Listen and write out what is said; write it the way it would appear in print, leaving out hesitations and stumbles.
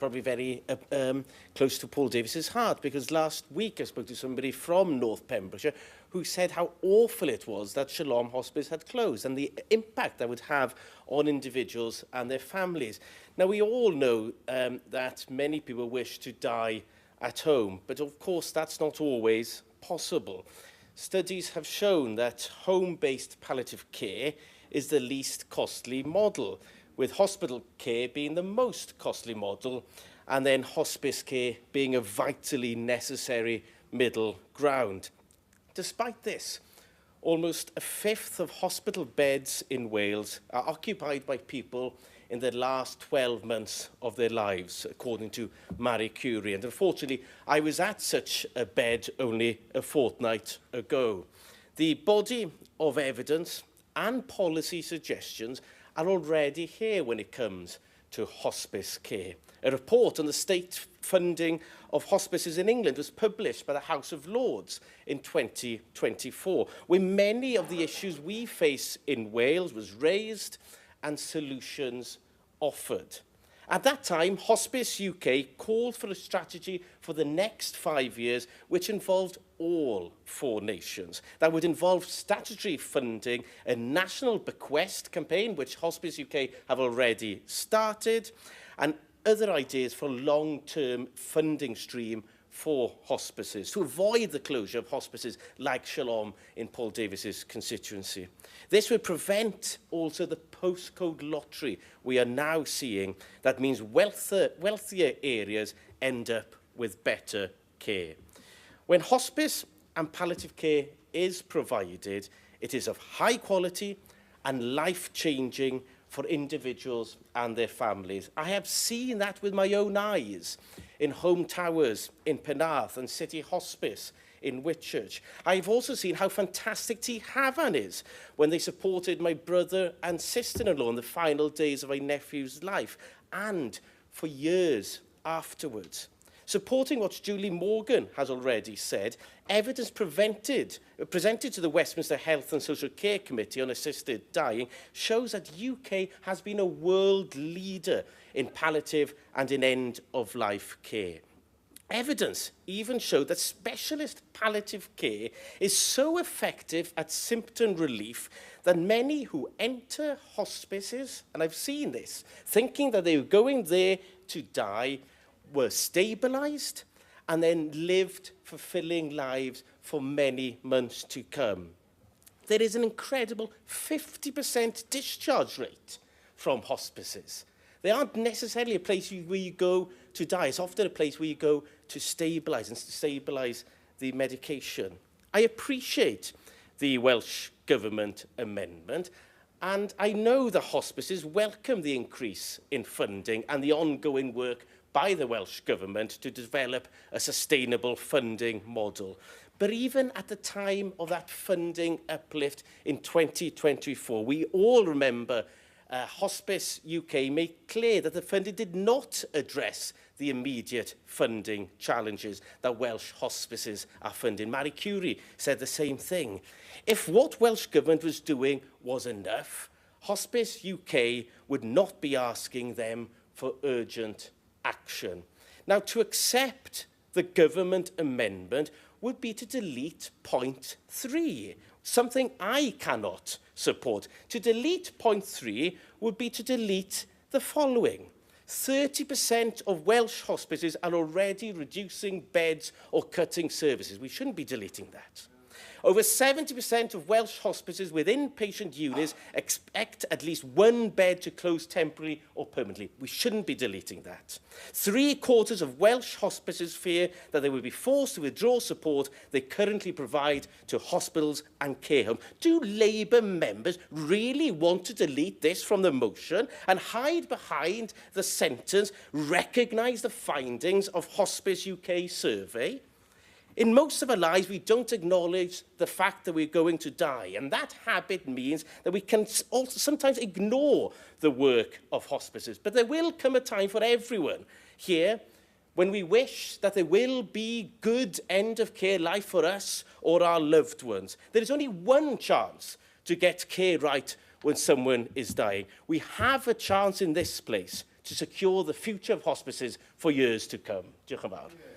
probably very close to Paul Davies's heart, because last week I spoke to somebody from North Pembrokeshire who said how awful it was that Shalom Hospice had closed and the impact that would have on individuals and their families. Now, we all know that many people wish to die at home, but of course that's not always possible. Studies have shown that home-based palliative care is the least costly model, with hospital care being the most costly model, and then hospice care being a vitally necessary middle ground. Despite this, almost a fifth of hospital beds in Wales are occupied by people in the last 12 months of their lives, according to Marie Curie. And unfortunately, I was at such a bed only a fortnight ago. The body of evidence and policy suggestions are already here when it comes to hospice care. A report on the state funding of hospices in England was published by the House of Lords in 2024, where many of the issues we face in Wales was raised and solutions offered. At that time, Hospice UK called for a strategy for the next 5 years, which involved all 4 nations. That would involve statutory funding, a national bequest campaign, which Hospice UK have already started, and other ideas for long-term funding stream for hospices, to avoid the closure of hospices like Shalom in Paul Davies's constituency. This would prevent also the postcode lottery we are now seeing. That means wealthier areas end up with better care. When hospice and palliative care is provided, it is of high quality and life-changing for individuals and their families. I have seen that with my own eyes in Home Towers in Penarth and City Hospice in Whitchurch. I've also seen how fantastic T Havan is when they supported my brother and sister-in-law in the final days of my nephew's life, and for years afterwards. Supporting what Julie Morgan has already said, evidence presented to the Westminster Health and Social Care Committee on assisted dying shows that UK has been a world leader in palliative and in end-of-life care. Evidence even showed that specialist palliative care is so effective at symptom relief that many who enter hospices, and I've seen this, thinking that they were going there to die, were stabilised and then lived fulfilling lives for many months to come. There is an incredible 50% discharge rate from hospices. They aren't necessarily a place where you go to die. It's often a place where you go to stabilise and stabilise the medication. I appreciate the Welsh Government amendment, and I know the hospices welcome the increase in funding and the ongoing work by the Welsh Government to develop a sustainable funding model. But even at the time of that funding uplift in 2024, we all remember Hospice UK made clear that the funding did not address the immediate funding challenges that Welsh hospices are funding. Marie Curie said the same thing. If what Welsh Government was doing was enough, Hospice UK would not be asking them for urgent action. Now, to accept the government amendment would be to delete point 3, something I cannot support. To delete point 3 would be to delete the following. 30% of Welsh hospices are already reducing beds or cutting services. We shouldn't be deleting that. Over 70% of Welsh hospices with inpatient units expect at least 1 bed to close temporarily or permanently. We shouldn't be deleting that. 3/4 of Welsh hospices fear that they will be forced to withdraw support they currently provide to hospitals and care homes. Do Labour members really want to delete this from the motion and hide behind the sentence, recognise the findings of Hospice UK survey? In most of our lives, we don't acknowledge the fact that we're going to die, and that habit means that we can also sometimes ignore the work of hospices. But there will come a time for everyone here when we wish that there will be good end-of-care life for us or our loved ones. There is only one chance to get care right when someone is dying. We have a chance in this place to secure the future of hospices for years to come. Diolch yn fawr.